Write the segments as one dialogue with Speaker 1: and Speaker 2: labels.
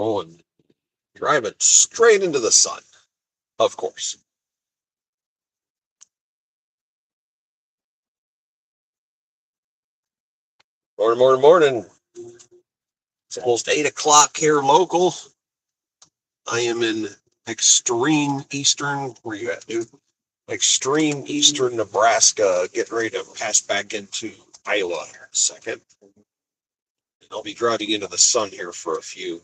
Speaker 1: and driving straight into the sun, of course. Morning, morning, morning. It's almost 8 o'clock here local. I am in extreme eastern, where you at, dude? Extreme eastern Nebraska, getting ready to pass back into Iowa here in a second. And I'll be driving into the sun here for a few.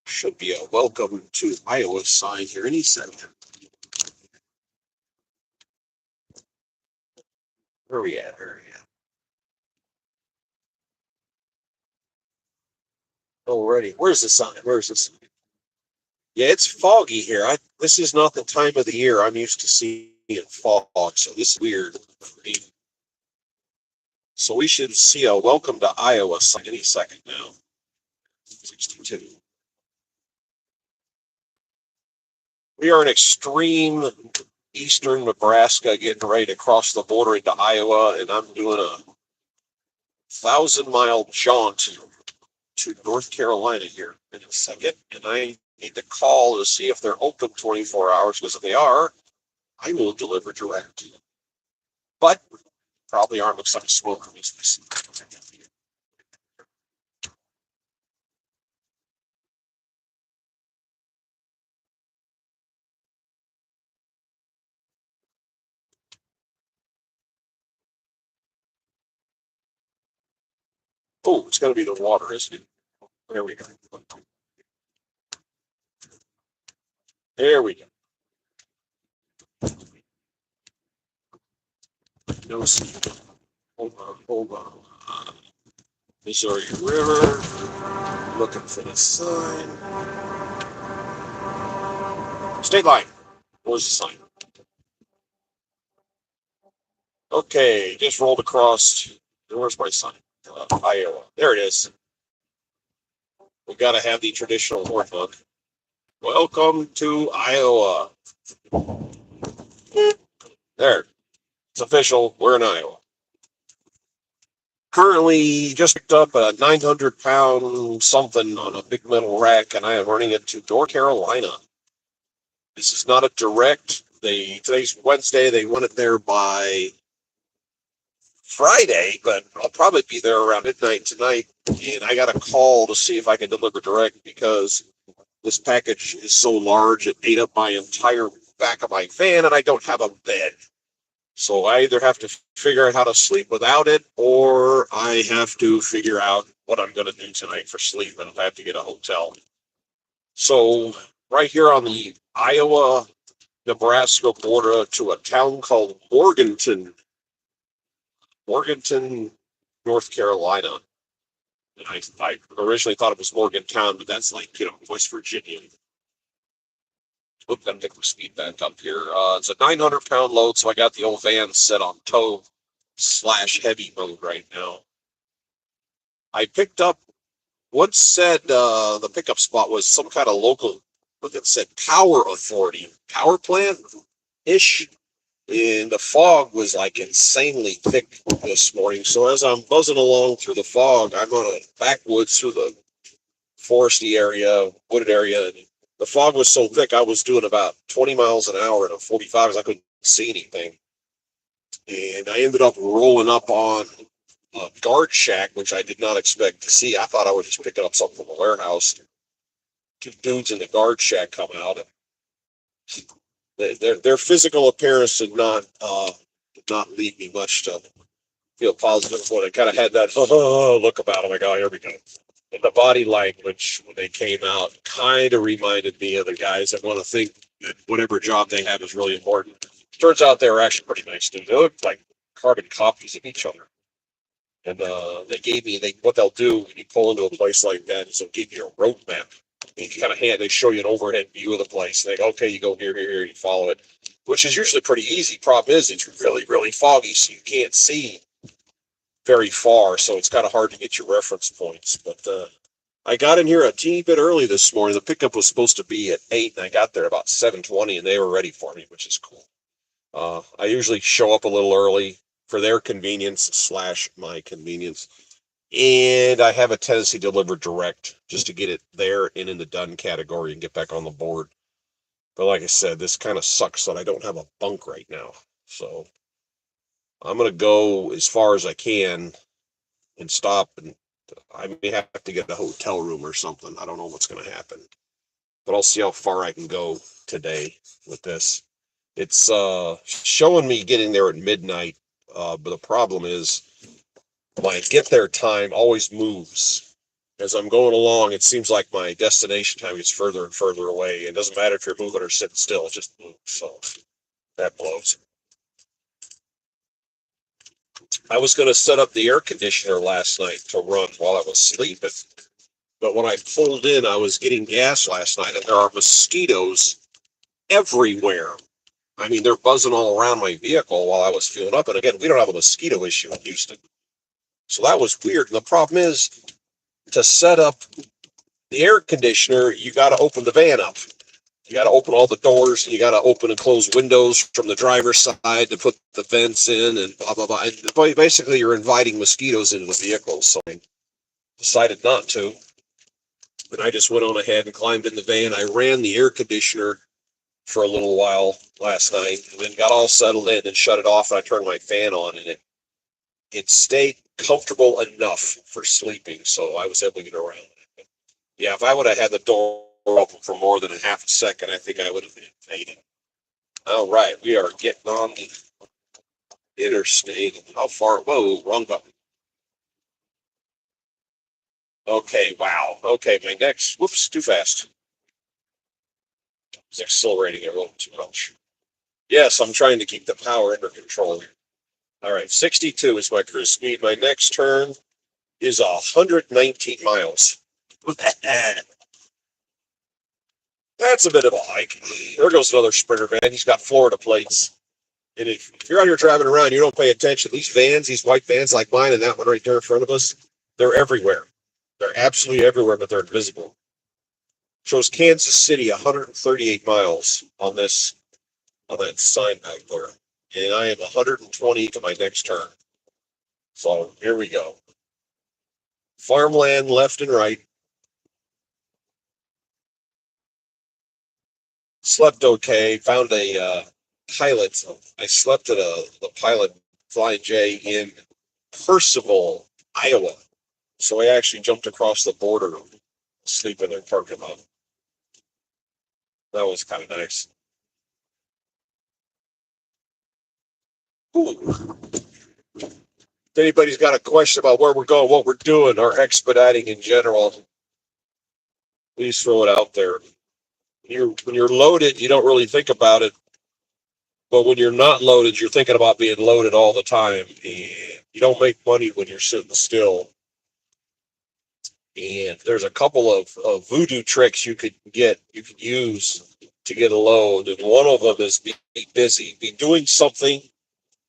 Speaker 1: Should be a welcome to Iowa sign here any second. Where are we at? Already. Where's the sign? Where's the sign? Yeah, it's foggy here. This is not the time of the year I'm used to seeing fog, so this is weird for me. So we should see a welcome to Iowa sign any second now. 62. We are in extreme eastern Nebraska, getting ready to cross the border into Iowa, and I'm doing a 1,000-mile jaunt to North Carolina here in a second, and I need to call to see if they're open 24 hours, because if they are, I will deliver direct. But probably aren't. Looks like smoke from these places. Oh, it's going to be the water, isn't it? There we go. There we go. No, hold on, hold on. Missouri River. Looking for the sign. State line. Where's the sign? Okay, just rolled across. Where's my sign? Iowa. There it is. We got to have the traditional horn book. Welcome to Iowa. There. It's official. We're in Iowa. Currently just picked up a 900-pound something on a big metal rack, and I am running it to North Carolina. This is not a direct. Today's Wednesday. They want it there by Friday, but I'll probably be there around midnight tonight. And I got a call to see if I can deliver direct, because this package is so large it ate up my entire back of my van, and I don't have a bed. So I either have to figure out how to sleep without it, or I have to figure out what I'm going to do tonight for sleep, and if I have to get a hotel. So right here on the Iowa-Nebraska border to a town called Morganton, North Carolina. And I originally thought it was Morgantown, but that's like, West Virginia. Oop, gotta take my speed back up here. It's a 900-pound load, so I got the old van set on tow/heavy mode right now. I picked up what said the pickup spot was some kind of local, look, it said power authority, power plant ish. And the fog was like insanely thick this morning. So as I'm buzzing along through the fog, I'm on a backwoods through the foresty area, wooded area. And the fog was so thick, I was doing about 20 miles an hour at a 45 as I couldn't see anything. And I ended up rolling up on a guard shack, which I did not expect to see. I thought I was just picking up something from a warehouse. Two dudes in the guard shack come out, and their physical appearance did not leave me much to feel positive when it kind of had that look about them. Like, oh, here we go. And the body language when they came out kind of reminded me of the guys that want to think that whatever job they have is really important. Turns out they were actually pretty nice dudes. They looked like carbon copies of each other. And they gave me what they'll do when you pull into a place like that is they'll give you a road map. And you kind of they show you an overhead view of the place. They go, okay, you go here, here, here, you follow it, which is usually pretty easy. Problem is, it's really, really foggy, so you can't see very far. So it's kind of hard to get your reference points. But I got in here a teeny bit early this morning. The pickup was supposed to be at 8, and I got there about 7:20, and they were ready for me, which is cool. I usually show up a little early for their convenience slash my convenience. And I have a tendency to deliver direct just to get it there and in the done category and get back on the board. But like I said, this kind of sucks that I don't have a bunk right now. So I'm going to go as far as I can and stop. And I may have to get a hotel room or something. I don't know what's going to happen. But I'll see how far I can go today with this. It's showing me getting there at midnight. But the problem is my get there time always moves. As I'm going along, it seems like my destination time gets further and further away. It doesn't matter if you're moving or sitting still, it just moves. So that blows. I was going to set up the air conditioner last night to run while I was sleeping. But when I pulled in, I was getting gas last night, and there are mosquitoes everywhere. I mean, they're buzzing all around my vehicle while I was fueling up. And again, we don't have a mosquito issue in Houston. So that was weird. And the problem is, to set up the air conditioner, you got to open the van up. You got to open all the doors. And you got to open and close windows from the driver's side to put the vents in and blah, blah, blah. And basically, you're inviting mosquitoes into the vehicle. So I decided not to. And I just went on ahead and climbed in the van. I ran the air conditioner for a little while last night and then got all settled in and shut it off. And I turned my fan on and it stayed comfortable enough for sleeping. So I was able to get around it. Yeah, if I would have had the door open for more than a half a second, I think I would have been fading. All right, we are getting on the interstate. How far? Whoa, wrong button. Okay, wow. Okay, my next, whoops, too fast. It's accelerating a little too much. Yes, I'm trying to keep the power under control. All right, 62 is my cruise speed. My next turn is 119 miles. That's a bit of a hike. There goes another Sprinter van. He's got Florida plates. And if you're out here driving around, you don't pay attention. These vans, these white vans like mine and that one right there in front of us, they're everywhere. They're absolutely everywhere, but they're invisible. Shows Kansas City 138 miles on that sign back there. And I am 120 to my next turn. So here we go. Farmland left and right. Slept okay. Found a pilot. I slept at the pilot Flying J in Percival, Iowa. So I actually jumped across the border, sleep in their parking lot. That was kind of nice. Ooh. If anybody's got a question about where we're going, what we're doing, or expediting in general, please throw it out there. When you're loaded, you don't really think about it. But when you're not loaded, you're thinking about being loaded all the time. And you don't make money when you're sitting still. And there's a couple of voodoo tricks you could use to get a load. And one of them is be busy. Be doing something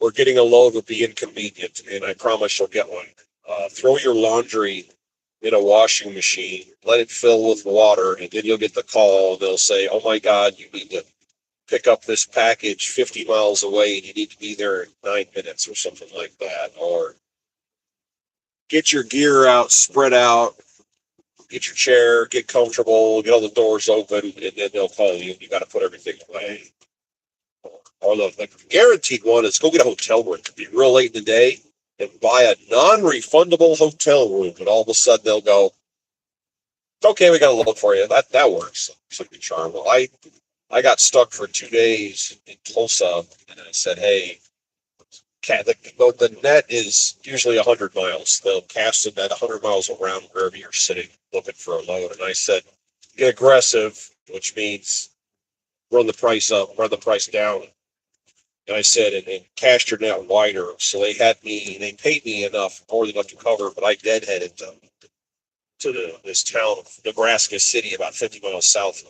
Speaker 1: or getting a load would be inconvenient. And I promise you'll get one. Throw your laundry in a washing machine, let it fill with water, and then you'll get the call. They'll say, oh my God, you need to pick up this package 50 miles away and you need to be there in 9 minutes or something like that. Or get your gear out, spread out, get your chair, get comfortable, get all the doors open, and then they'll call you. You got to put everything away. Or the guaranteed one is go get a hotel room. It'll be real late in the day and buy a non-refundable hotel room. And all of a sudden they'll go, okay, we got a load for you. That works. It's like a charm. Well, I got stuck for 2 days in Tulsa, and I said, hey, the net is usually 100 miles. They'll cast it at 100 miles around wherever you're sitting looking for a load. And I said, get aggressive, which means run the price up, run the price down. And I said, and cast your net wider. So they paid me enough, more than enough to cover, but I deadheaded to this town of Nebraska City, about 50 miles south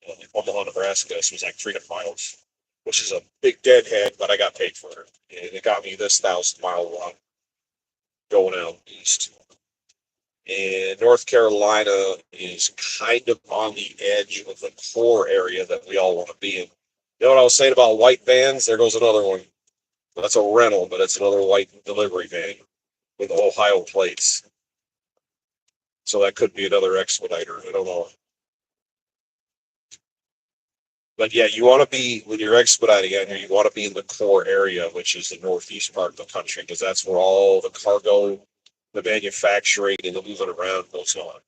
Speaker 1: of Omaha, Nebraska. So it was like 300 miles, which is a big deadhead, but I got paid for it. And it got me this 1,000-mile run going out east. And North Carolina is kind of on the edge of the core area that we all want to be in. You know what I was saying about white vans? There goes another one. That's a rental, but it's another white delivery van with Ohio plates. So that could be another Expediter. I don't know. But yeah, you want to be, when you're expediting out here, you want to be in the core area, which is the northeast part of the country, because that's where all the cargo, the manufacturing, and the moving around goes on.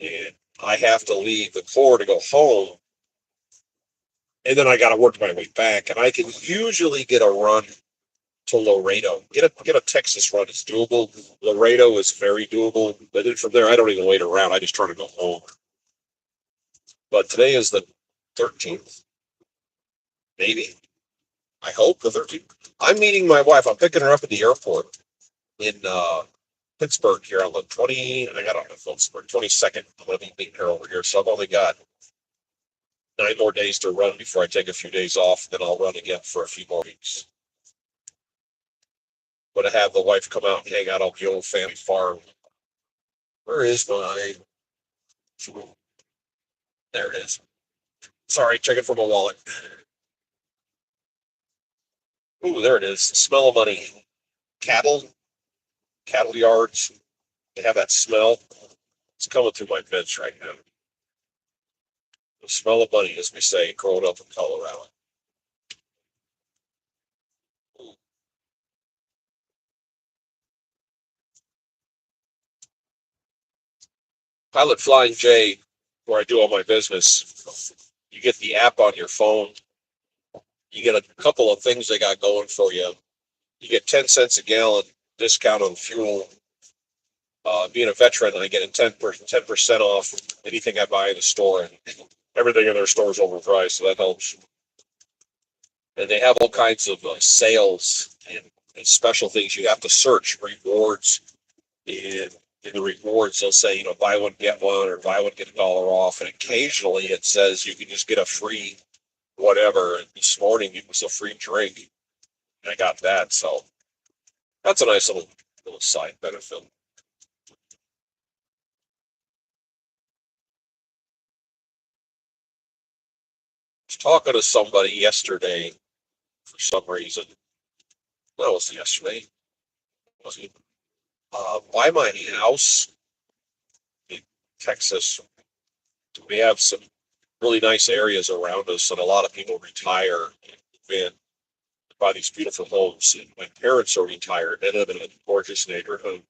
Speaker 1: And I have to leave the core to go home, and then I got to work my way back. And I can usually get a run to Laredo. Get a Texas run. It's doable. Laredo is very doable. But then from there, I don't even wait around. I just try to go home. But today is the 13th, maybe. I hope the 13th. I'm meeting my wife. I'm picking her up at the airport in Pittsburgh here on the 20. I got on the phone for 22nd. I'm going to be meeting her over here. So I've only got 9 more days to run before I take a few days off. Then I'll run again for a few more weeks. But I have the wife come out and hang out on the old family farm. Where is my? There it is. Sorry, checking for my wallet. Ooh, there it is. Smell of money. Cattle, cattle yards. They have that smell. It's coming through my vents right now. The smell of money, as we say, growing up in Colorado. Pilot Flying J, where I do all my business, you get the app on your phone. You get a couple of things they got going for you. You get 10 cents a gallon discount on fuel. Being a veteran, I get a 10% off anything I buy in the store. And everything in their store is overpriced, so that helps. And they have all kinds of sales and special things. You have to search rewards, and in the rewards they'll say, buy one get one, or buy one get $1 off. And occasionally it says you can just get a free whatever. And this morning it was a free drink, and I got that. So that's a nice little side benefit. I was talking to somebody yesterday for some reason. That was yesterday. Was it? By my house in Texas, we have some really nice areas around us, and a lot of people retire and buy these beautiful homes. And my parents are retired. They live in a gorgeous neighborhood.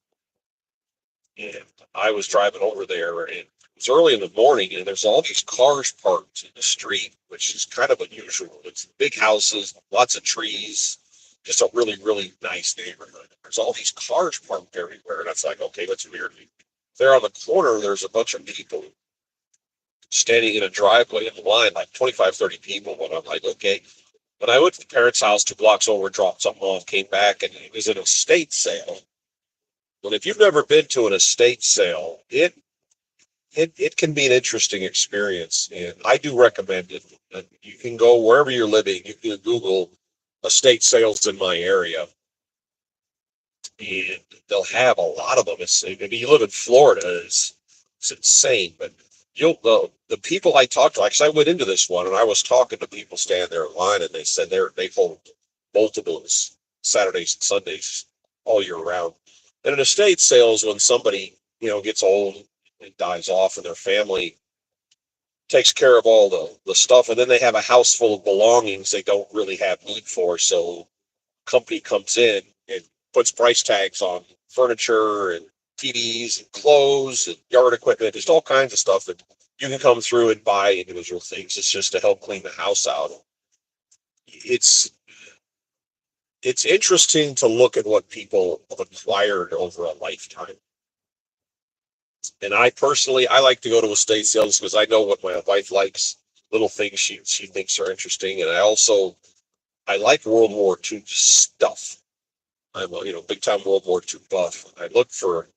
Speaker 1: And I was driving over there, and it was early in the morning, and there's all these cars parked in the street, which is kind of unusual. It's big houses, lots of trees, just a really, really nice neighborhood. There's all these cars parked everywhere, and it's like, okay, that's weird. There on the corner, there's a bunch of people standing in a driveway in the line, like 25, 30 people. And I'm like, okay. When I went to the parents' house 2 blocks over, dropped something off, came back, and it was an estate sale. Well, if you've never been to an estate sale, it can be an interesting experience, and I do recommend it. You can go wherever you're living. You can Google estate sales in my area, and they'll have a lot of them. I mean, you live in Florida, it's insane, but the people I talked to, because I went into this one and I was talking to people standing there in line, and they said they hold multiples Saturdays and Sundays all year round. And an estate sales when somebody gets old and dies off, and their family takes care of all the stuff, and then they have a house full of belongings they don't really have need for. So company comes in and puts price tags on furniture and TVs and clothes and yard equipment, just all kinds of stuff that you can come through and buy individual things. It's just to help clean the house out. It's it's interesting to look at what people have acquired over a lifetime. And I personally, I like to go to estate sales because I know what my wife likes, little things she thinks are interesting. And I like World War II stuff. I'm a big time World War II buff. I look for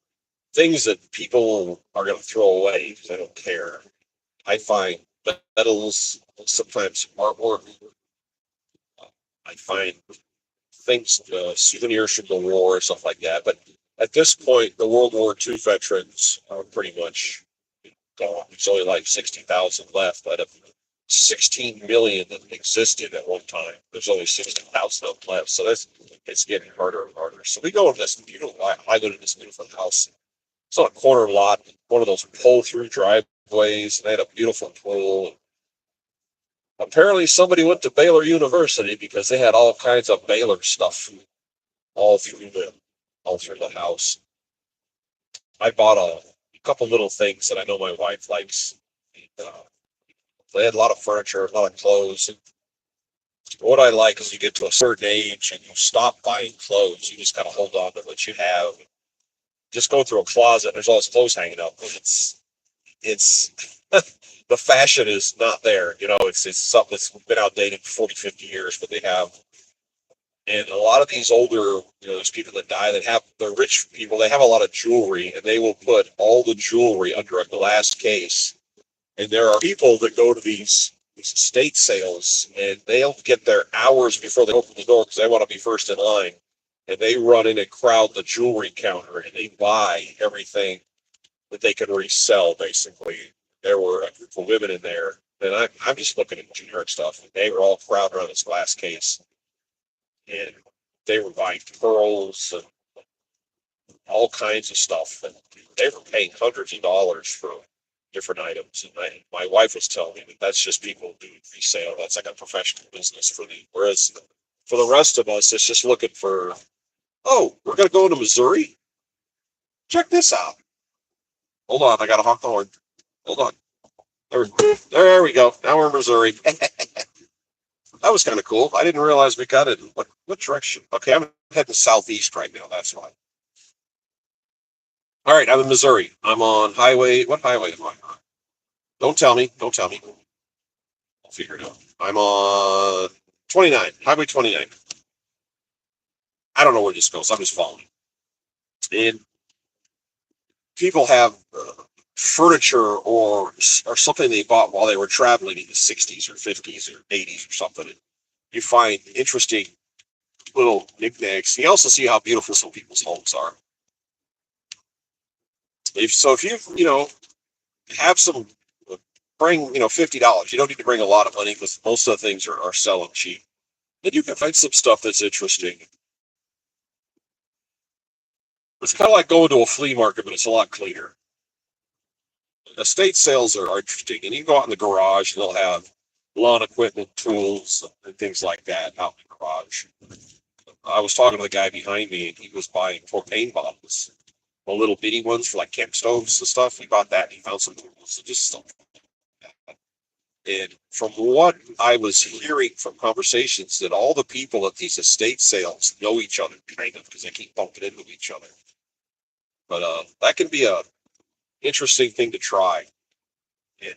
Speaker 1: things that people are going to throw away because I don't care. I find medals, sometimes artwork. I find things, souvenirs from the war, stuff like that. But at this point, the World War II veterans are pretty much gone. There's only like 60,000 left. But 16 million that existed at one time. There's only 60,000 of them left. So it's getting harder and harder. So we go in this beautiful, I live in this beautiful house. It's on a corner lot, one of those pull through driveways. And they had a beautiful pool. Apparently somebody went to Baylor University because they had all kinds of Baylor stuff all through the house. I bought a couple little things that I know my wife likes. Uh, they had a lot of furniture, a lot of clothes. And what I like is you get to a certain age and you stop buying clothes. You just kind of hold on to what you have. Just go through a closet. There's all this clothes hanging up. And it's the fashion is not there. It's something that's been outdated for 40, 50 years, but they have. And a lot of these older, these people that die that have, the rich people, they have a lot of jewelry and they will put all the jewelry under a glass case. And there are people that go to these estate sales and they'll get there hours before they open the door because they want to be first in line. And they run in and crowd the jewelry counter and they buy everything that they can resell, basically. There were a group of women in there, and I'm just looking at generic stuff. And they were all crowded around this glass case. And they were buying pearls and all kinds of stuff. And they were paying hundreds of dollars for different items. And my wife was telling me that that's just people doing resale. That's like a professional business for them. Whereas for the rest of us, it's just looking for, oh, we're going to go into Missouri? Check this out. Hold on, I got to honk the horn. Hold on. There we go. Now we're in Missouri. That was kind of cool. I didn't realize we got it. What direction? Okay, I'm heading southeast right now. That's why. All right, I'm in Missouri. I'm on highway. What highway am I on? Don't tell me. Don't tell me. I'll figure it out. I'm on 29, Highway 29. I don't know where this goes. I'm just following. And people have furniture or something they bought while they were traveling in the 60s or 50s or 80s or something. And you find interesting little knickknacks. You also see how beautiful some people's homes are. If you have some, bring $50. You don't need to bring a lot of money because most of the things are selling cheap. Then you can find some stuff that's interesting. It's kind of like going to a flea market, but it's a lot cleaner. Estate sales are interesting, and you can go out in the garage and they'll have lawn equipment, tools, and things like that out in the garage. I was talking to the guy behind me, and he was buying propane bottles, the little bitty ones for like camp stoves and stuff. He bought that, and he found some tools, just stuff like that. And from what I was hearing from conversations, that all the people at these estate sales know each other, kind of, because they keep bumping into each other. But that can be a interesting thing to try. And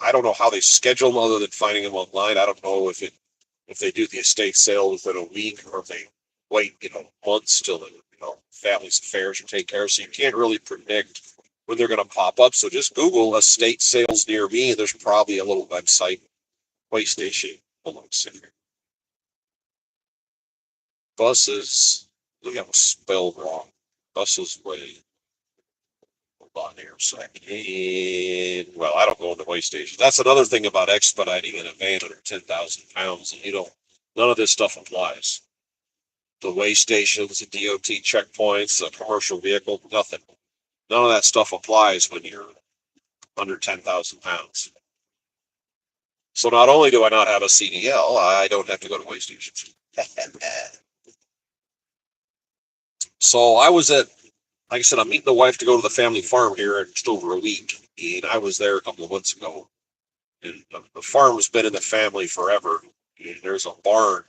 Speaker 1: I don't know how they schedule them other than finding them online. I don't know if they do the estate sale within a week or if they wait, months till the family's affairs are taken care of. So you can't really predict when they're going to pop up. So just Google estate sales near me, and there's probably a little website, way station. Hold on a second. Buses, we have it spelled wrong. Buses way. Hold on here a second. And, well, I don't go into way stations. That's another thing about expediting in a van under 10,000 pounds. And none of this stuff applies. The way stations, the DOT checkpoints, the commercial vehicle, nothing. None of that stuff applies when you're under 10,000 pounds. So not only do I not have a CDL, I don't have to go to way stations. So I was like I said, I'm meeting the wife to go to the family farm here in just over a week. And I was there a couple of months ago. And the farm has been in the family forever. And there's a barn.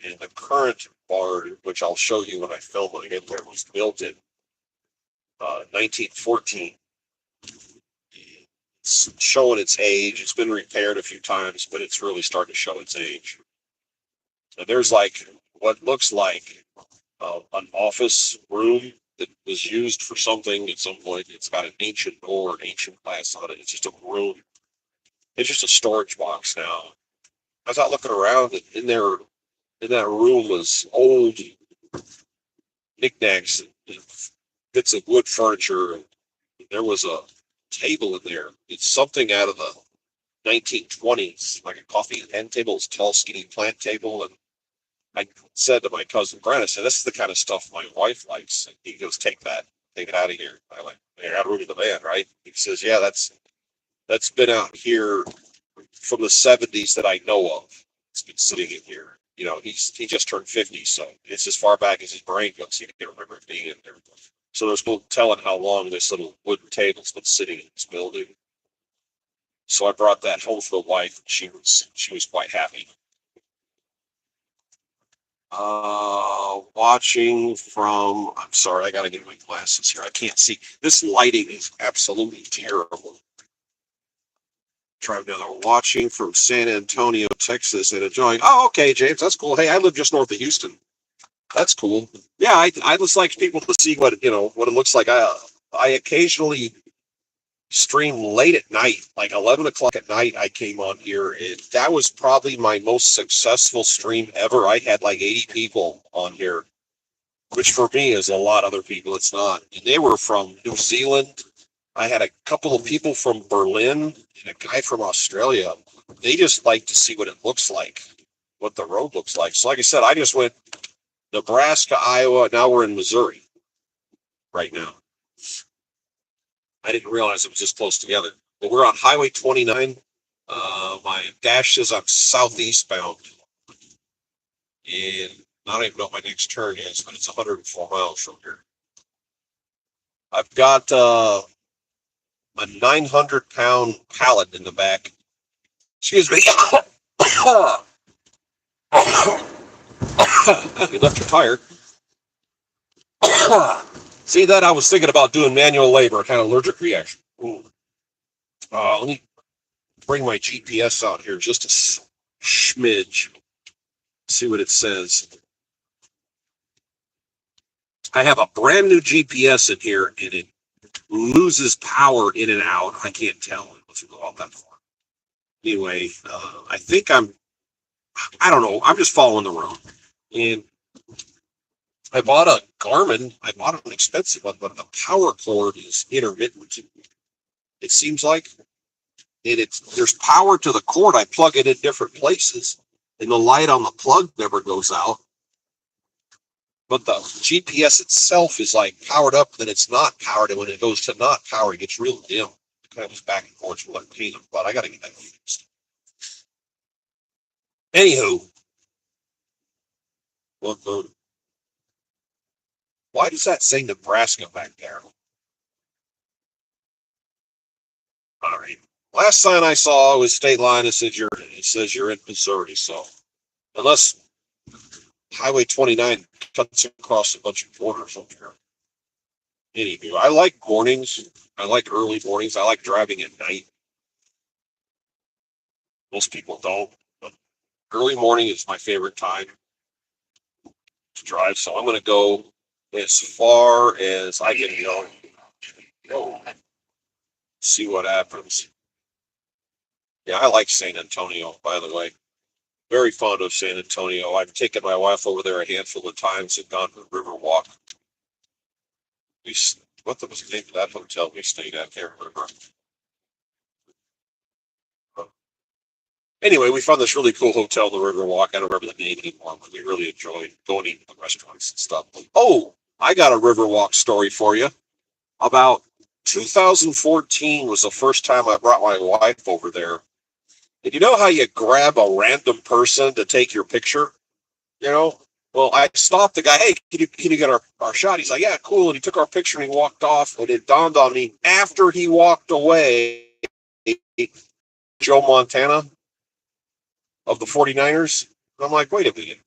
Speaker 1: And the current barn, which I'll show you when I film it again, there was built in 1914. It's showing its age. It's been repaired a few times, but it's really starting to show its age. And there's like what looks like an office room that was used for something at some point. It's got an ancient door, an ancient glass on it. It's just a room. It's just a storage box now. I was out looking around, and in that room was old knickknacks and bits of wood furniture. And there was a table in there. It's something out of the 1920s, like a coffee and hand table, it's tall, skinny plant table. And I said to my cousin Brent, I said, "This is the kind of stuff my wife likes." And he goes, take it out of here. I like, you're out of the van, right? He says, "Yeah, that's been out here from the '70s that I know of. It's been sitting in here. You know, he just turned 50, so it's as far back as his brain goes. He can't remember it being in there. So there's no telling how long this little wooden table's been sitting in this building." So I brought that home for the wife. She was quite happy. Watching from. I'm sorry, I got to get my glasses here. I can't see. This lighting is absolutely terrible. Try another. Watching from San Antonio, Texas, and enjoying. Oh, okay, James, that's cool. Hey, I live just north of Houston. That's cool. Yeah, I just like people to see what it looks like. I occasionally stream late at night, like 11 o'clock at night. I came on here, and that was probably my most successful stream ever. I had like 80 people on here, which for me is a lot. Other people, it's not. And they were from New Zealand. I had a couple of people from Berlin and a guy from Australia. They just like to see what it looks like, what the road looks like. So, like I said, I just went Nebraska, Iowa. Now we're in Missouri right now. I didn't realize it was this close together. But we're on Highway 29. My dash says I'm southeast bound. And I don't even know what my next turn is, but it's 104 miles from here. I've got a 900-pound pallet in the back. Excuse me. You left your tire. See that? I was thinking about doing manual labor, kind of allergic reaction. Let me bring my GPS out here just a smidge. See what it says. I have a brand new GPS in here, and it loses power in and out. I can't tell. It doesn't go out that far. Anyway, I think I don't know. I'm just following the road. And I bought a Garmin. I bought an expensive one, but the power cord is intermittent. It seems like. And there's power to the cord. I plug it in different places, and the light on the plug never goes out. But the GPS itself is like powered up, then it's not powered, and when it goes to not power, it gets real dim. It kind of goes back and forth with like pain, but I got to get that fixed. Anywho, why does that say Nebraska back there? All right. Last sign I saw was state line. It says you're in Missouri. So unless Highway 29 cuts across a bunch of borders up here. Anywho, I like mornings. I like early mornings. I like driving at night. Most people don't, but early morning is my favorite time to drive. So I'm going to go as far as I can go. See what happens. Yeah, I like San Antonio, by the way. Very fond of San Antonio. I've taken my wife over there a handful of times and gone to the river walk. What was the name of that hotel we stayed at there? Anyway, we found this really cool hotel, the Riverwalk. I don't remember the name anymore, but we really enjoyed going eating at the restaurants and stuff. Oh, I got a Riverwalk story for you. About 2014 was the first time I brought my wife over there. And you know how you grab a random person to take your picture? You know? Well, I stopped the guy. Hey, can you get our shot? He's like, yeah, cool. And he took our picture and he walked off. And it dawned on me after he walked away, Joe Montana of the 49ers. And I'm like, wait a minute.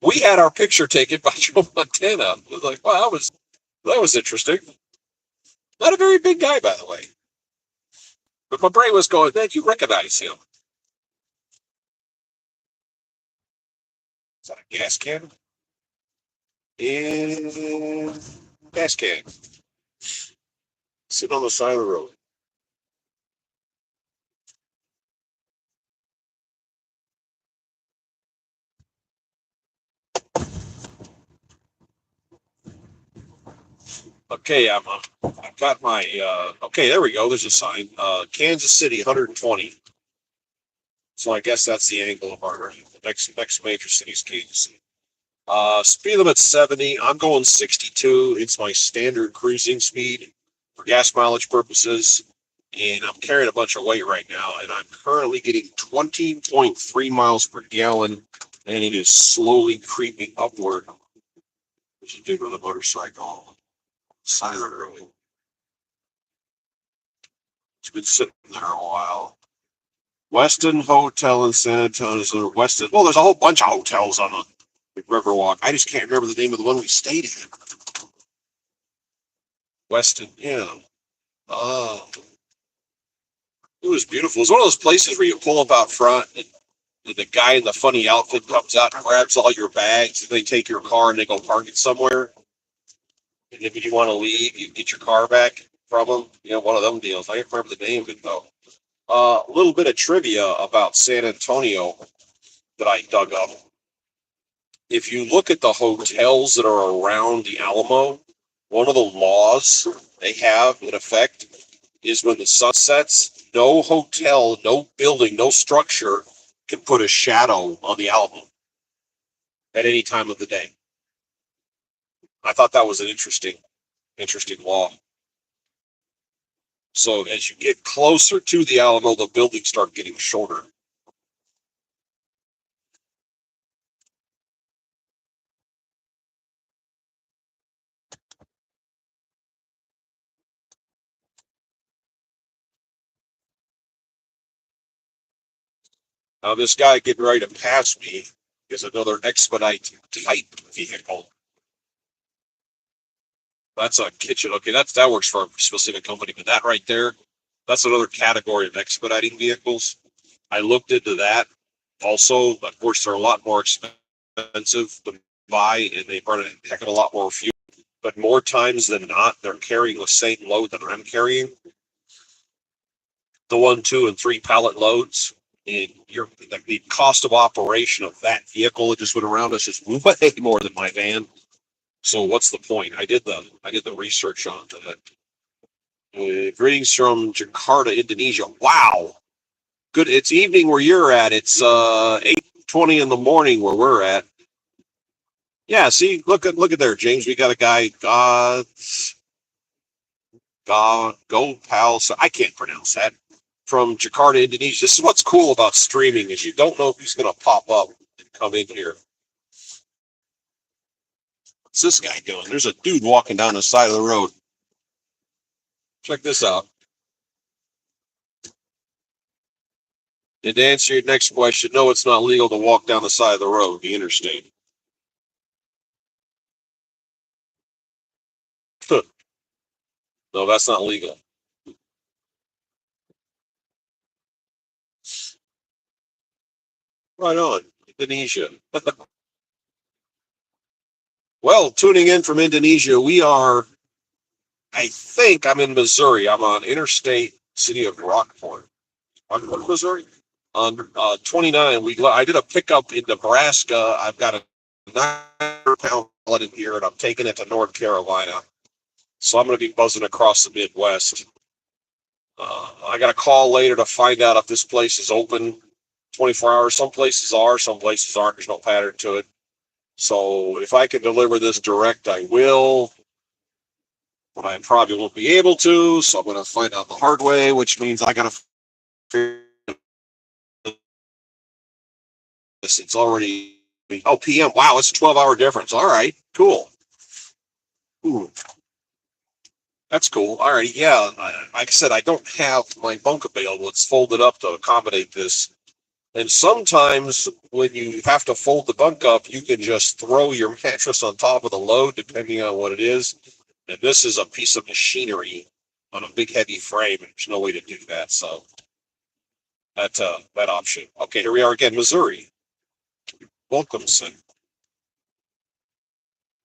Speaker 1: We had our picture taken by Joe Montana. I was like, wow, that was interesting. Not a very big guy, by the way. But my brain was going, man, you recognize him. Is that a gas can? And gas can. Sitting on the side of the road. Okay, I'm got my, okay, there we go. There's a sign. Kansas City, 120. So I guess that's the angle of our next major city's Kansas City. Speed limit 70. I'm going 62. It's my standard cruising speed for gas mileage purposes. And I'm carrying a bunch of weight right now. And I'm currently getting 20.3 miles per gallon. And it is slowly creeping upward. There's a dude with a motorcycle. Side of the road. It's been sitting there a while. Weston Hotel in San Antonio. Weston. Well, there's a whole bunch of hotels on the Riverwalk. I just can't remember the name of the one we stayed in. Weston, yeah. Oh, it was beautiful. It's one of those places where you pull up out front and the guy in the funny outfit comes out and grabs all your bags and they take your car and they go park it somewhere. And if you want to leave, you get your car back from them. You know, one of them deals. I can't remember the name of it though. A little bit of trivia about San Antonio that I dug up. If you look at the hotels that are around the Alamo, one of the laws they have in effect is when the sun sets, no hotel, no building, no structure can put a shadow on the Alamo at any time of the day. I thought that was an interesting law. So as you get closer to the Alamo, the buildings start getting shorter. Now this guy getting ready to pass me is another Expediting type vehicle. That's a kitchen. Okay, that works for a specific company, but that right there, that's another category of expediting vehicles. I looked into that also. Of course, they're a lot more expensive to buy, and they burn a heck of a lot more fuel. But more times than not, they're carrying the same load that I'm carrying. The 1, 2, and 3 pallet loads. And the cost of operation of that vehicle that just went around us is way more than my van. So what's the point? I did the research on that. Greetings from Jakarta, Indonesia. Wow, good. It's evening where you're at. It's 8:20 in the morning where we're at. Yeah, see, look at there, James. We got a guy. Go pal. So I can't pronounce that. From Jakarta, Indonesia. This is what's cool about streaming is you don't know who's going to pop up and come in here. What's this guy doing? There's a dude walking down the side of the road. Check this out. And to answer your next question, no, it's not legal to walk down the side of the road, the interstate. No, that's not legal. Right on. Indonesia. Well, tuning in from Indonesia, I think I'm in Missouri. I'm on interstate city of Rockport, Missouri. On 29, I did a pickup in Nebraska. I've got a 900-pound pallet in here, and I'm taking it to North Carolina. So I'm going to be buzzing across the Midwest. I got a call later to find out if this place is open 24 hours. Some places are, some places aren't. There's no pattern to it. So if I can deliver this direct, I will. But I probably won't be able to. So I'm going to find out the hard way, which means I got to figure this. It's already, PM. Wow, it's a 12-hour difference. All right, cool. Ooh. That's cool. All right, yeah. Like I said, I don't have my bunk available. It's folded up to accommodate this. And sometimes when you have to fold the bunk up, you can just throw your mattress on top of the load, depending on what it is. And this is a piece of machinery on a big, heavy frame. There's no way to do that. So that option. Okay, here we are again, Missouri. Wilkinson.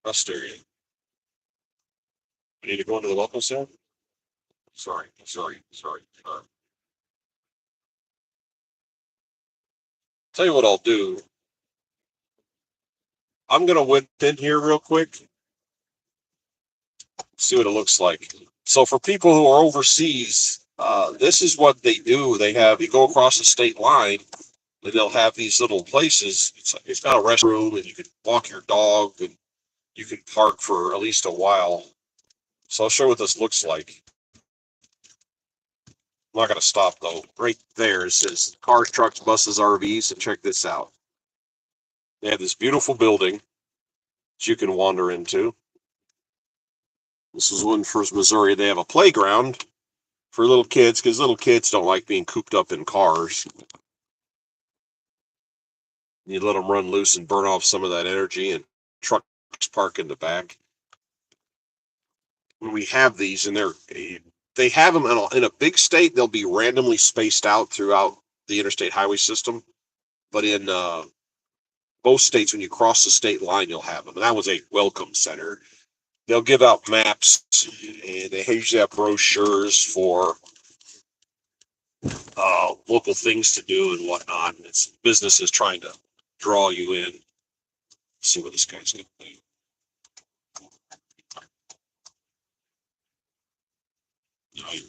Speaker 1: Rust area. We need to go into the local cell? Sorry. Tell you what I'll do. I'm going to whip in here real quick. See what it looks like. So for people who are overseas, this is what they do. You go across the state line, and they'll have these little places. It's got a restroom, and you can walk your dog, and you can park for at least a while. So I'll show you what this looks like. I'm not going to stop though. Right there it says cars, trucks, buses, RVs, and check this out. They have this beautiful building that you can wander into. This is one for Missouri. They have a playground for little kids because little kids don't like being cooped up in cars. You let them run loose and burn off some of that energy, and trucks park in the back. When we have these, and they have them in a big state, they'll be randomly spaced out throughout the interstate highway system. But in both states, when you cross the state line, you'll have them. And that was a welcome center. They'll give out maps, and they usually have brochures for local things to do and whatnot. And it's businesses trying to draw you in. Let's see what this guy's going to do.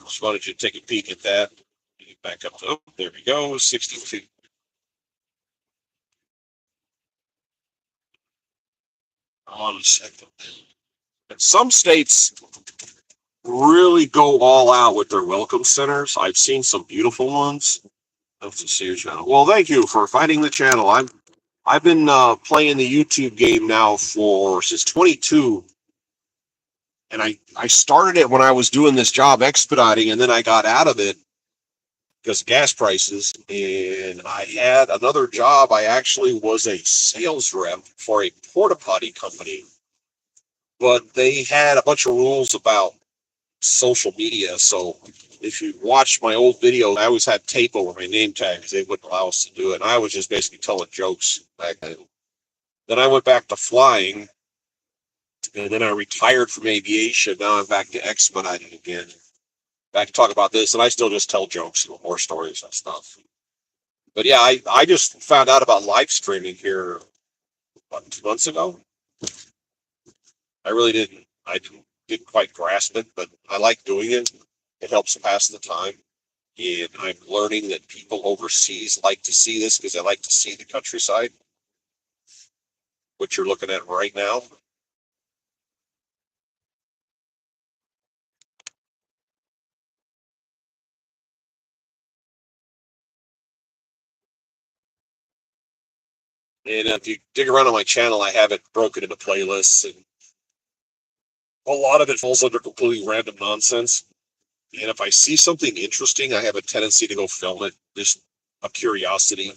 Speaker 1: Just wanted you to take a peek at that. Back up to, oh, there we go, 62. On a second. And some states really go all out with their welcome centers. I've seen some beautiful ones. Let's see your channel. Well, thank you for finding the channel. I've been playing the YouTube game now since 22, and I started it when I was doing this job expediting, and then I got out of it because of gas prices, and I had another job. I actually was a sales rep for a porta potty company, but they had a bunch of rules about social media. So if you watch my old videos, I always had tape over my name tag because they wouldn't allow us to do it. And I was just basically telling jokes back then. Then I went back to flying, and then I retired from aviation. Now I'm back to expediting again. Back to talk about this, and I still just tell jokes and more stories and stuff. But yeah, I just found out about live streaming here, what, 2 months ago. I really didn't. Didn't quite grasp it, but I like doing it. It helps pass the time. And I'm learning that people overseas like to see this because they like to see the countryside, which you're looking at right now. And if you dig around on my channel, I have it broken into playlists, and a lot of it falls under completely random nonsense. And if I see something interesting, I have a tendency to go film it, just a curiosity.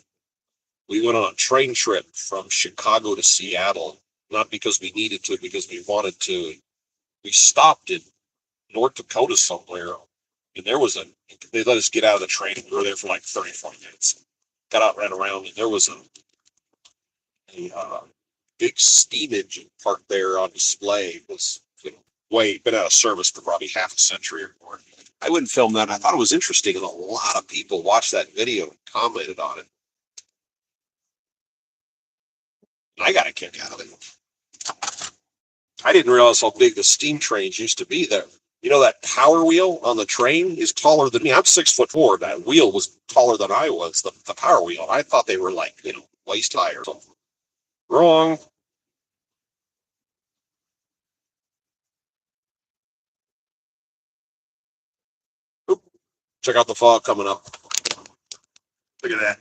Speaker 1: We went on a train trip from Chicago to Seattle, not because we needed to, because we wanted to. We stopped in North Dakota somewhere, and they let us get out of the train, and we were there for like 30, 40 minutes. Got out, ran around, and there was a big steam engine parked there on display. It was, been out of service for probably half a century or more. I wouldn't film that. I thought it was interesting, and a lot of people watched that video and commented on it. And I got a kick out of it. I didn't realize how big the steam trains used to be there. That power wheel on the train is taller than me. I'm 6'4". That wheel was taller than I was, the power wheel. I thought they were like, waist high or something. Wrong. Oop. Check out the fog coming up. Look at that.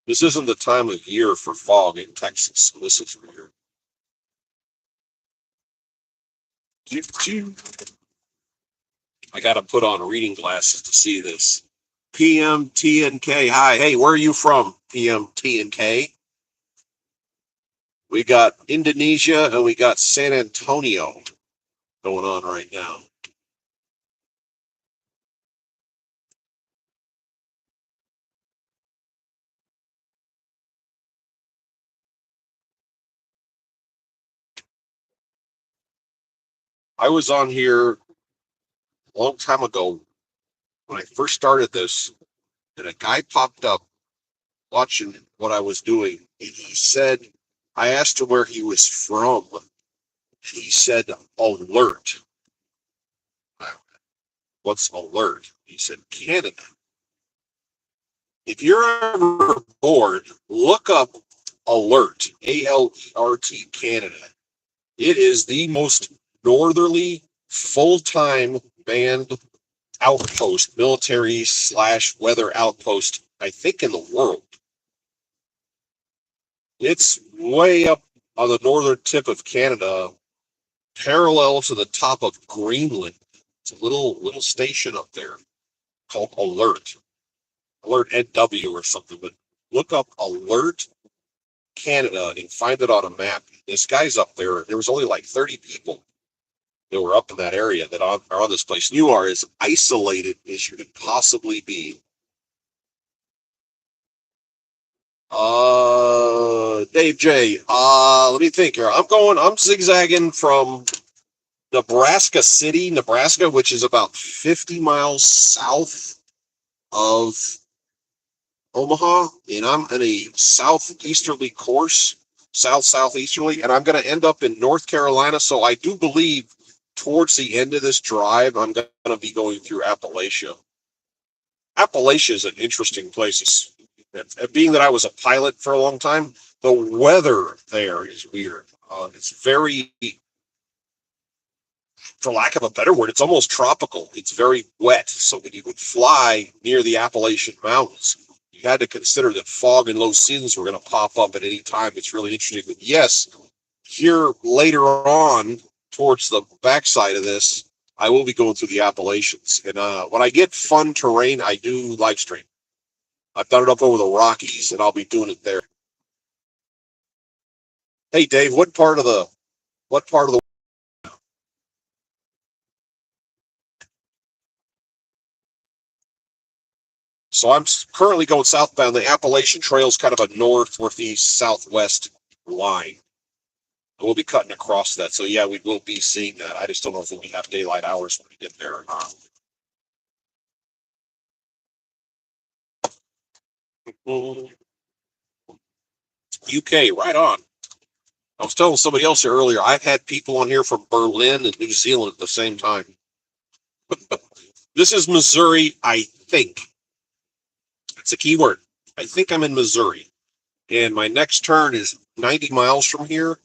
Speaker 1: This isn't the time of year for fog in Texas. This is weird. I got to put on reading glasses to see this. PMTNK. Hi. Hey, where are you from? PMTNK. We got Indonesia and we got San Antonio going on right now. I was on here a long time ago when I first started this, and a guy popped up watching what I was doing, and he said, I asked him where he was from. He said, alert. What's alert? He said, Canada. If you're ever bored, look up alert, ALERT, Canada. It is the most northerly full-time manned outpost, military / weather outpost, I think, in the world. It's way up on the northern tip of Canada, parallel to the top of Greenland. It's a little station up there called Alert NW or something. But look up Alert Canada and find it on a map. This guy's up there. There was only like 30 people that were up in that area that are on this place. You are as isolated as you could possibly be. Dave J. Let me think here. I'm zigzagging from Nebraska City, Nebraska, which is about 50 miles south of Omaha, and I'm in a southeasterly course, southeasterly, and I'm going to end up in North Carolina. So I do believe towards the end of this drive, I'm going to be going through Appalachia. Appalachia is an interesting place. Being that I was a pilot for a long time, the weather there is weird. It's very, for lack of a better word, it's almost tropical. It's very wet. So when you would fly near the Appalachian Mountains, you had to consider that fog and low seasons were going to pop up at any time. It's really interesting. But yes, here later on, towards the backside of this, I will be going through the Appalachians. And when I get fun terrain, I do live stream. I've done it up over the Rockies, and I'll be doing it there. Hey, Dave, what part of the So I'm currently going southbound. The Appalachian Trail is kind of a northeast, southwest line. We'll be cutting across that. So, yeah, we will be seeing that. I just don't know if we'll have daylight hours when we get there or not. UK, right on. I was telling somebody else here earlier, I've had people on here from Berlin and New Zealand at the same time. This is Missouri, I think. It's a key word. I think I'm in Missouri. And my next turn is 90 miles from here,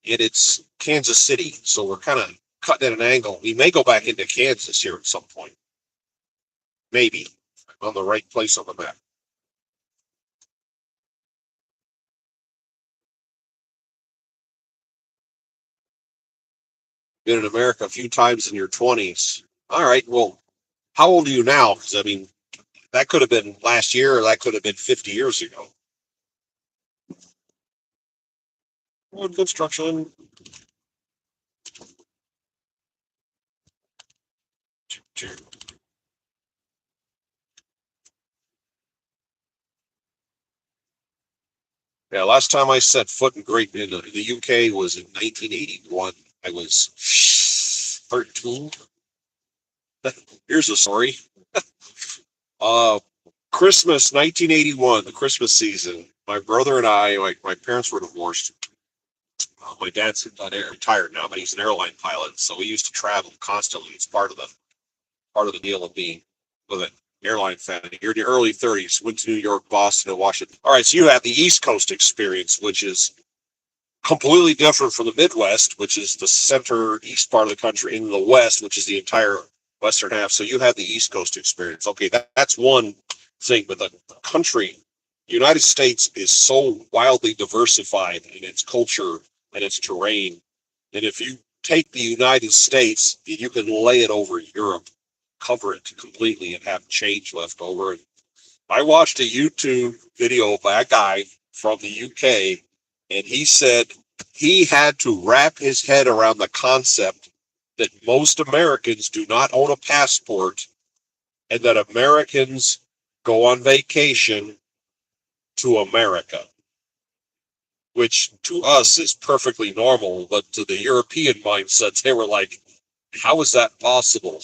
Speaker 1: and it's Kansas City. So we're kind of cutting at an angle. We may go back into Kansas here at some point. Maybe. I'm on the right place on the map. Been in America a few times in your 20s. All right, well, how old are you now? Because, I mean, that could have been last year, or that could have been 50 years ago. Road construction. Yeah, last time I set foot in the UK was in 1981. I was 13. Here's a story. Christmas 1981, the Christmas season. My brother and I, my parents were divorced. My dad's retired now, but he's an airline pilot, so we used to travel constantly. It's part of the deal of being with an airline family. You're in your early 30s, went to New York, Boston, and Washington. All right, so you have the East Coast experience, which is completely different from the Midwest, which is the center east part of the country, and the West, which is the entire western half. So you have the East Coast experience. Okay, that's one thing, but the country, United States, is so wildly diversified in its culture and its terrain. And if you take the United States, you can lay it over Europe, cover it completely, and have change left over. I watched a YouTube video by a guy from the UK, and he said he had to wrap his head around the concept that most Americans do not own a passport and that Americans go on vacation to America, which to us is perfectly normal, but to the European mindsets, they were like, how is that possible?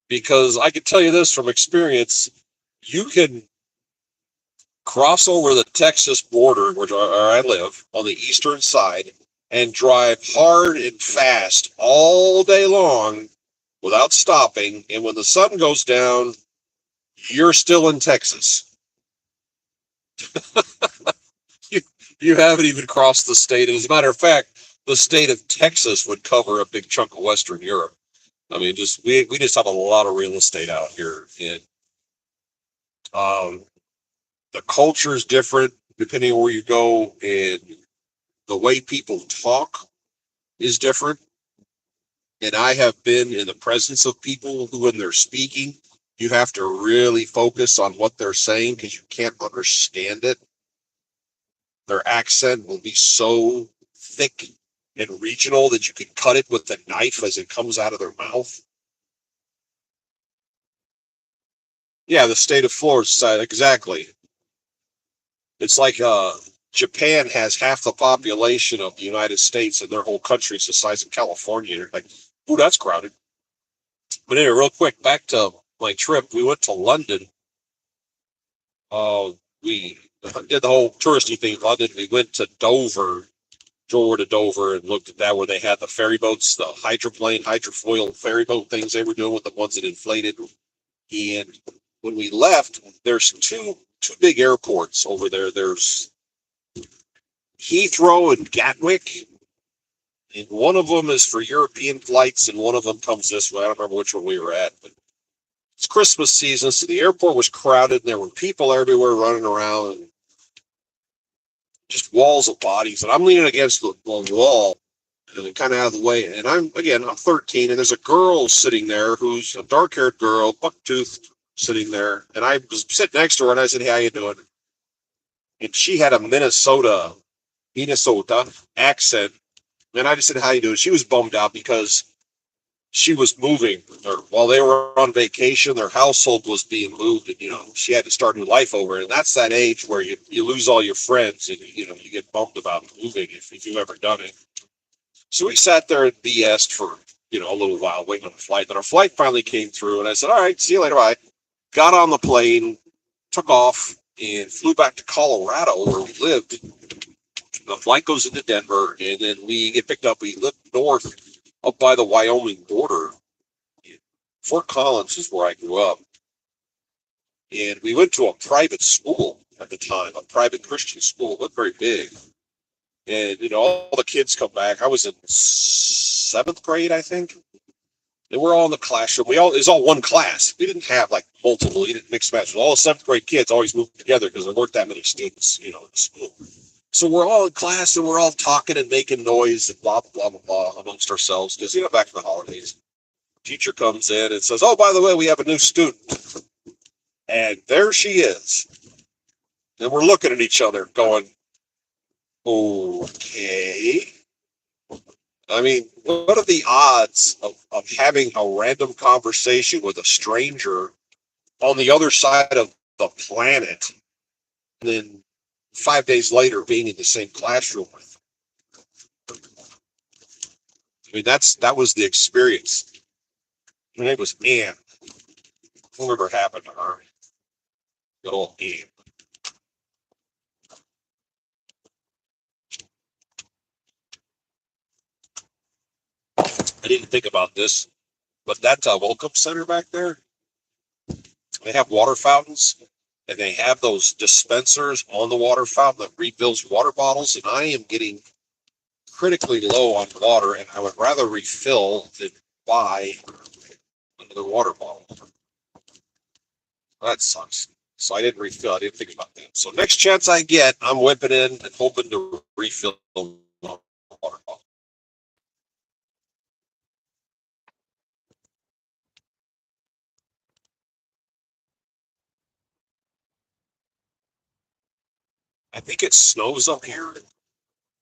Speaker 1: Because I can tell you this from experience, you can cross over the Texas border, where I live, on the eastern side, and drive hard and fast all day long without stopping. And when the sun goes down, you're still in Texas. you, you haven't even crossed the state. As a matter of fact, the state of Texas would cover a big chunk of Western Europe. I mean, we just have a lot of real estate out here, and um, the culture is different depending on where you go, and the way people talk is different. And I have been in the presence of people who, when they're speaking, you have to really focus on what they're saying because you can't understand it. Their accent will be so thick and regional that you can cut it with a knife as it comes out of their mouth. Yeah, the state of Florida, exactly. It's like Japan has half the population of the United States, and their whole country is the size of California. You're like, oh, that's crowded. But anyway, real quick, back to my trip. We went to London. We did the whole touristy thing in London. We went to Dover, drove over to Dover and looked at that, where they had the ferry boats, the hydroplane, hydrofoil ferry boat things they were doing with the ones that inflated. And when we left, there's two big airports over there. There's Heathrow and Gatwick, and one of them is for European flights, and one of them comes this way. I don't remember which one we were at, but it's Christmas season, so the airport was crowded, and there were people everywhere running around, and just walls of bodies. And I'm leaning against the wall, and kind of out of the way. And I'm 13, and there's a girl sitting there who's a dark-haired girl, buck-toothed, sitting there. And I was sitting next to her, and I said, "Hey, how you doing?" And she had a Minnesota accent. And I just said, "How you doing?" She was bummed out because she was moving, or while they were on vacation, their household was being moved, and she had to start a new life over. And that's that age where you lose all your friends, and you get bummed about moving if you've ever done it. So we sat there and BS'd for a little while, waiting on the flight. Then our flight finally came through, and I said, "All right, see you later, bye." Got on the plane, took off, and flew back to Colorado, where we lived. The flight goes into Denver, and then we get picked up. We live north, up by the Wyoming border. Fort Collins is where I grew up. And we went to a private school at the time, a private Christian school, not very big. And, all the kids come back. I was in 7th grade, I think. And we're all in the classroom. It was all one class. We didn't have like multiple, we didn't mix match. All the 7th grade kids always moved together because there weren't that many students, in the school. So we're all in class, and we're all talking and making noise and blah, blah, blah, blah amongst ourselves because, back in the holidays. Teacher comes in and says, "Oh, by the way, we have a new student." And there she is. And we're looking at each other going, okay. I mean, what are the odds of having a random conversation with a stranger on the other side of the planet, and then 5 days later being in the same classroom with? I mean, that was the experience. Her name was Anne. Whatever happened to her? Good old Anne. I didn't think about this, but that welcome center back there, they have water fountains, and they have those dispensers on the water fountain that refills water bottles. And I am getting critically low on water, and I would rather refill than buy another water bottle. That sucks. So I didn't refill. I didn't think about that. So next chance I get, I'm whipping in and hoping to refill the water bottle. I think it snows up here.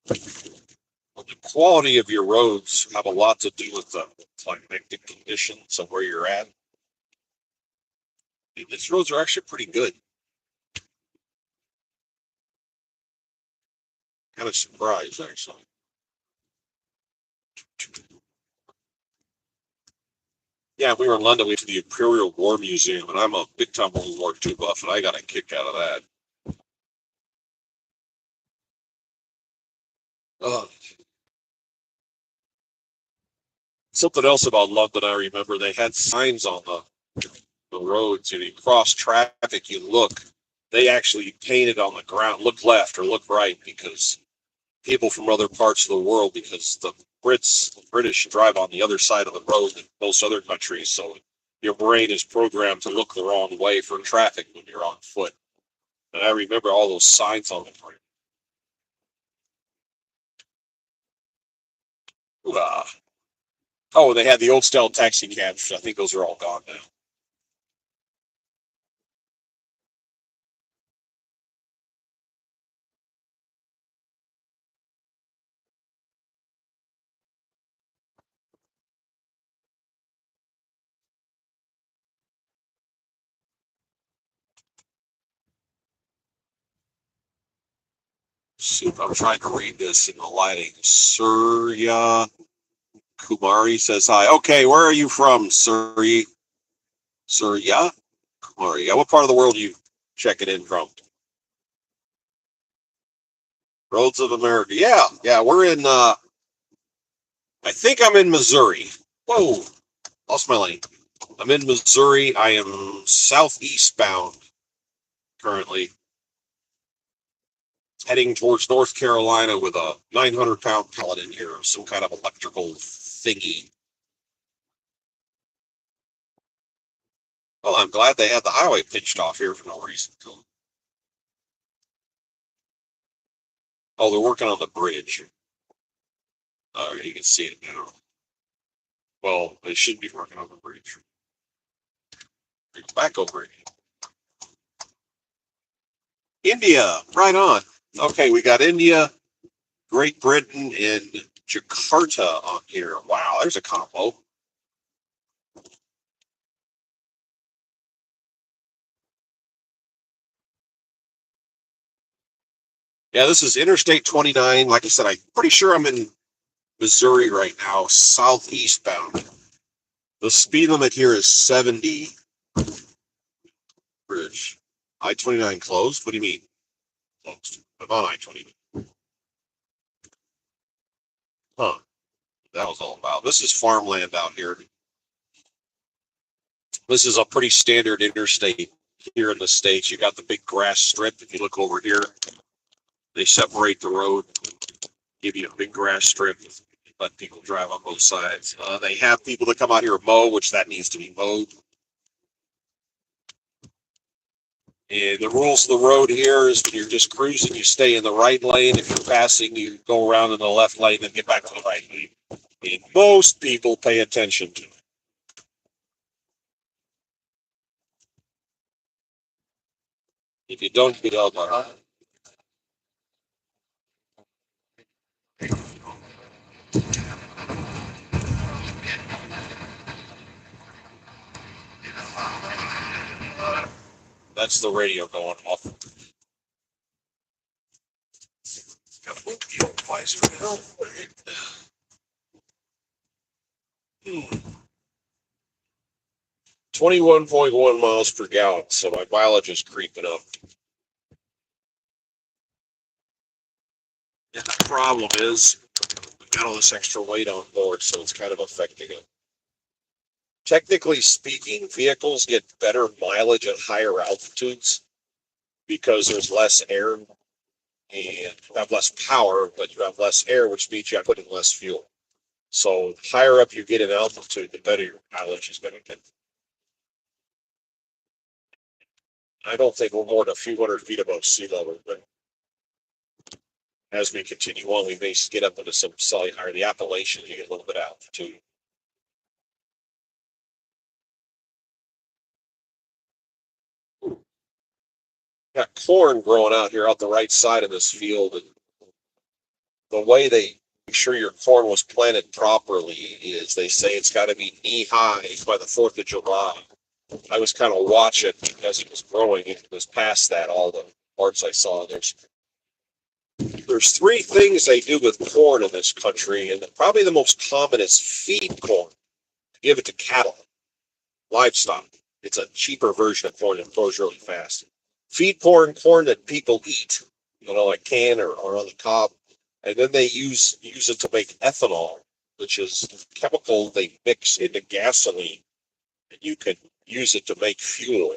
Speaker 1: The quality of your roads have a lot to do with the climatic conditions of where you're at. These roads are actually pretty good. Kind of surprised, actually. Yeah, we were in London. We went to the Imperial War Museum, and I'm a big time World War II buff, and I got a kick out of that. Something else about London, I remember they had signs on the roads. And you cross traffic, you look. They actually painted on the ground, look left or look right, because people from other parts of the world, because the British drive on the other side of the road than most other countries. So your brain is programmed to look the wrong way for traffic when you're on foot. And I remember all those signs on the ground. Oh, they had the old style taxi cabs. I think those are all gone now. See, I'm trying to read this in the lighting. Surya Kumari says hi. Okay, where are you from, Surya? Surya Kumari. Yeah, what part of the world are you checking in from? Roads of America. Yeah, yeah, we're in I think I'm in Missouri. Whoa, lost my lane. I'm in Missouri. I am southeast bound currently, heading towards North Carolina with a 900-pound pellet in here, some kind of electrical thingy. Well, I'm glad they had the highway pitched off here for no reason. Oh, they're working on the bridge. You can see it now. Well, they should be working on the bridge. Back over it. India, right on. Okay, we got India, Great Britain, and Jakarta on here. Wow, there's a combo. Yeah, this is Interstate 29. Like I said, I'm pretty sure I'm in Missouri right now, southeast bound. The speed limit here is 70. Bridge. I-29 closed? What do you mean? Closed. I'm on I-29. Huh. That was all about. This is farmland out here. This is a pretty standard interstate here in the States. You got the big grass strip. If you look over here, they separate the road, give you a big grass strip, let people drive on both sides. They have people that come out here and mow, which that needs to be mowed. And the rules of the road here is when you're just cruising, you stay in the right lane. If you're passing, you go around in the left lane and get back to the right lane. And most people pay attention to it. If you don't, you don't. That's the radio going off. Got to move the old visor now. 21.1 miles per gallon, so my mileage is creeping up. And the problem is, we've got all this extra weight on board, so it's kind of affecting it. Technically speaking, vehicles get better mileage at higher altitudes because there's less air and you have less power, but you have less air, which means you have to put in less fuel. So the higher up you get in altitude, the better your mileage is going to get. I don't think we're more than a few hundred feet above sea level, but as we continue on, we may get up into some slightly higher. The Appalachians, you get a little bit of altitude. Got corn growing out here out the right side of this field, and the way they make sure your corn was planted properly is they say it's got to be knee high by the 4th of July. I was kind of watching as it was growing. It was past that, all the parts I saw. There's three things they do with corn in this country, and probably the most common is feed corn. Give it to cattle, livestock. It's a cheaper version of corn that grows really fast. Feed corn that people eat, like canned or on the cob, and then they use it to make ethanol. which is a chemical they mix into gasoline, and you can use it to make fuel.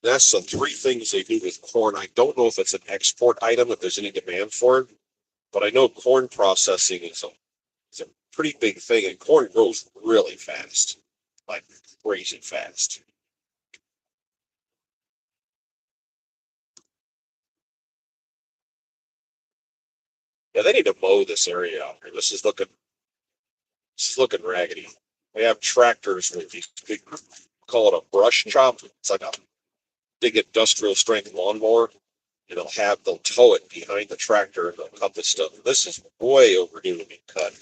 Speaker 1: That's the three things they do with corn. I don't know if it's an export item, if there's any demand for it, but I know corn processing is a pretty big thing, and corn grows really fast, like crazy fast. Yeah, they need to mow this area out here. This is looking raggedy. They have tractors with these big, call it a brush chop. It's like a big industrial strength lawnmower. And they'll tow it behind the tractor and they'll cut this stuff. This is way overdue to be cut.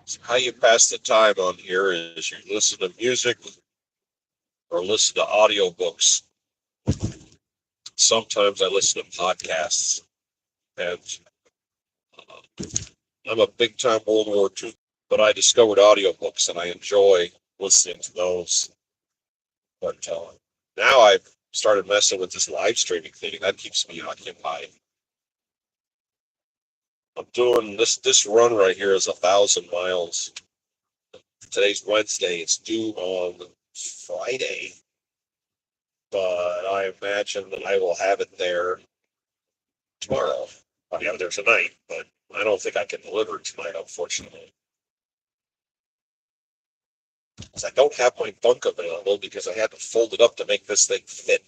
Speaker 1: So how you pass the time on here is you listen to music or listen to audiobooks. Sometimes I listen to podcasts, and uh, I'm a big time World War II, but I discovered audiobooks and I enjoy listening to those. But now I've started messing with this live streaming thing. That keeps me occupied. I'm doing this run right here is 1,000 miles. Today's Wednesday. It's due on Friday, but I imagine that I will have it there tomorrow. I'll have it there tonight, but I don't think I can deliver it tonight, unfortunately. Because I don't have my bunk available because I had to fold it up to make this thing fit.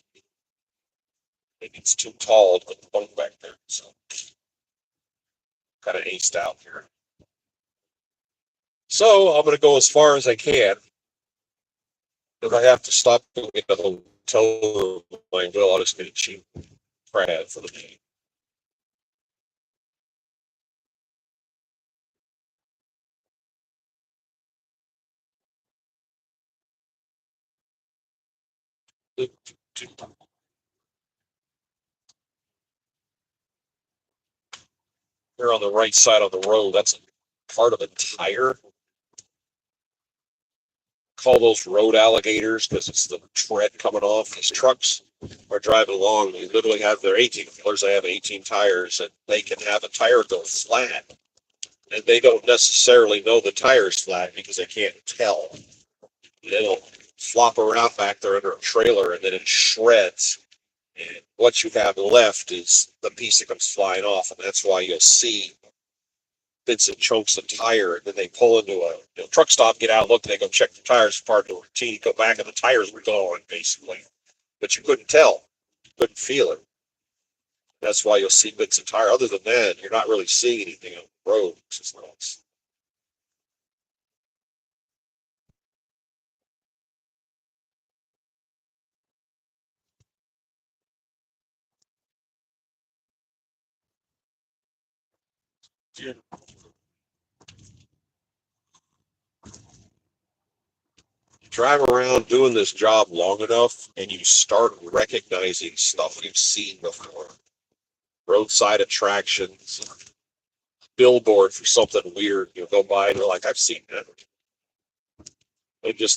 Speaker 1: Maybe it's too tall to put the bunk back there, so kind of aced out here. So I'm going to go as far as I can. If I have to stop in the hotel room, I will. I'll just get a cheap crab for the day. Here on the right side of the road, that's part of a tire. Call those road alligators because it's the tread coming off. These trucks are driving along. They literally have their 18 wheelers. They have 18 tires, and they can have a tire go flat. And they don't necessarily know the tire's flat because they can't tell. It'll flop around back there under a trailer and then it shreds. And what you have left is the piece that comes flying off. And that's why you'll see bits and chunks of tire. And then they pull into a truck stop, get out, look, they go check the tires, part of the routine, go back, and the tires were gone, basically. But you couldn't tell, you couldn't feel it. That's why you'll see bits of tire. Other than that, you're not really seeing anything on the road, which is nice. You drive around doing this job long enough and you start recognizing stuff you've seen before. Roadside attractions, billboard for something weird. You go by and you're like, I've seen that.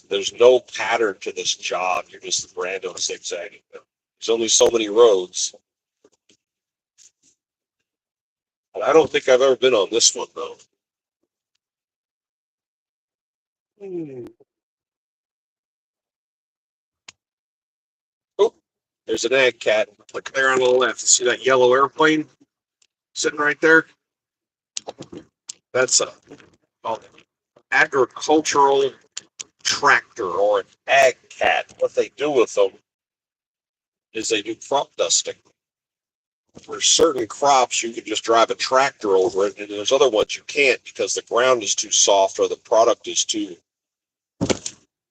Speaker 1: There's no pattern to this job. You're just random zigzagging. There's only so many roads. But I don't think I've ever been on this one though. Hmm. Oh, there's an ag cat. Look there on the left. See that yellow airplane sitting right there? That's a called an agricultural tractor or an ag cat. What they do with them is they do crop dusting. For certain crops, you can just drive a tractor over it, and there's other ones you can't because the ground is too soft or the product is too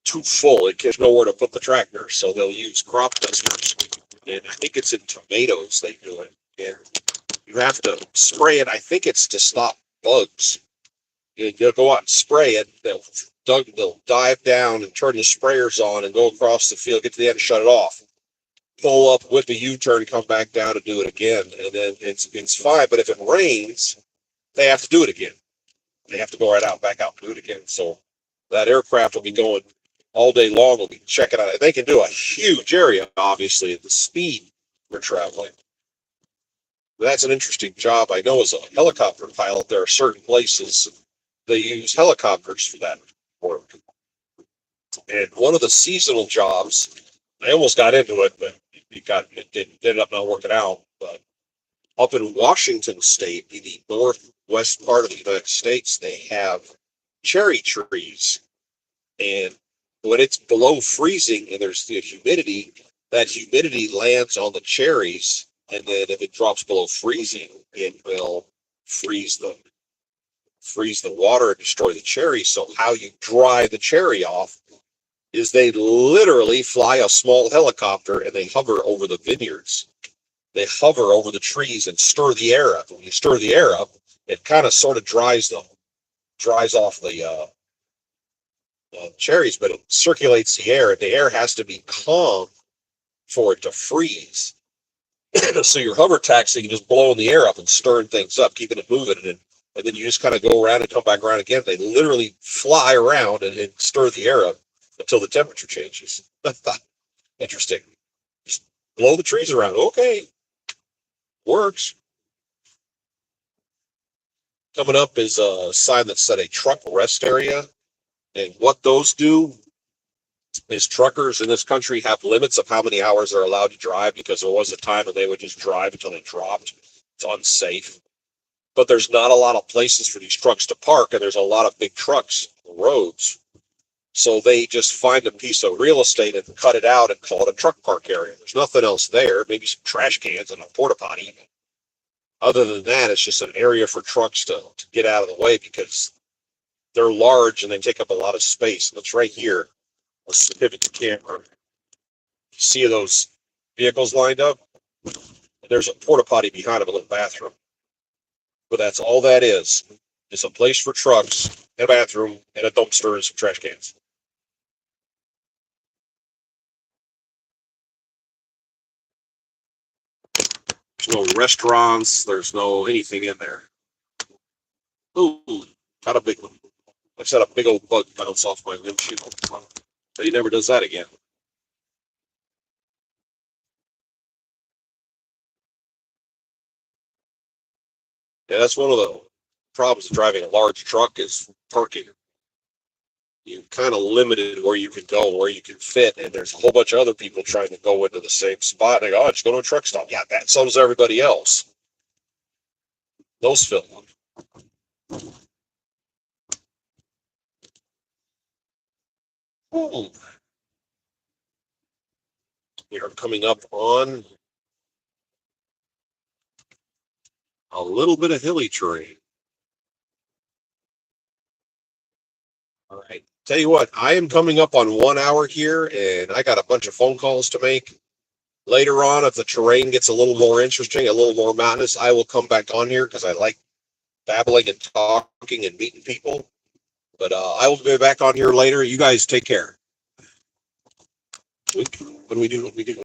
Speaker 1: full. It gets nowhere to put the tractor, so they'll use crop dusters. And I think it's in tomatoes they do it. And you have to spray it. I think it's to stop bugs. You'll go out and spray it. They'll dive down and turn the sprayers on and go across the field, get to the end, and shut it off. Pull up, whip a U-turn, come back down and do it again, and then it's fine. But if it rains, they have to do it again. They have to go right out, back out, and do it again. So that aircraft will be going all day long. We'll be checking out. They can do a huge area, obviously, at the speed we're traveling. That's an interesting job. I know as a helicopter pilot, there are certain places they use helicopters for that work. And one of the seasonal jobs, I almost got into it, but it ended up not working out. But up in Washington State, in the northwest part of the United States, they have cherry trees. And when it's below freezing and there's the humidity, that humidity lands on the cherries. And then if it drops below freezing, it will freeze the water and destroy the cherry. So how you dry the cherry off is they literally fly a small helicopter and they hover over the vineyards. They hover over the trees and stir the air up. When you stir the air up, it kind of sort of dries off the cherries, but it circulates the air, and the air has to be calm for it to freeze. So your hover taxi, just blowing the air up and stirring things up, keeping it moving, and then you just kind of go around and come back around again. They literally fly around and stir the air up until the temperature changes. Interesting. Just blow the trees around. Okay, works. Coming up is a sign that said a truck rest area. And what those do is truckers in this country have limits of how many hours they're allowed to drive, because there was a time when they would just drive until they dropped. It's unsafe. But there's not a lot of places for these trucks to park, and there's a lot of big trucks on the roads. So they just find a piece of real estate and cut it out and call it a truck park area. There's nothing else there, maybe some trash cans and a porta potty. Other than that, it's just an area for trucks to get out of the way, because they're large and they take up a lot of space. And it's right here. Let's pivot the camera. See those vehicles lined up? There's a porta potty behind them, a little bathroom. But that's all that is. It's a place for trucks, and a bathroom, and a dumpster, and some trash cans. There's no restaurants. There's no anything in there. Ooh, got a big one. I just had a big old bug bounce off my windshield. But he never does that again. Yeah, that's one of the problems of driving a large truck is parking. You're kind of limited where you can go, where you can fit, and there's a whole bunch of other people trying to go into the same spot. And they go, "Oh, just go to a truck stop." Yeah, that so does everybody else. Those fill up. Ooh. We are coming up on a little bit of hilly terrain. All right. Tell you what, I am coming up on 1 hour here, and I got a bunch of phone calls to make. Later on, if the terrain gets a little more interesting, a little more mountainous, I will come back on here because I like babbling and talking and meeting people. But I will be back on here later. You guys take care. When we do what we do.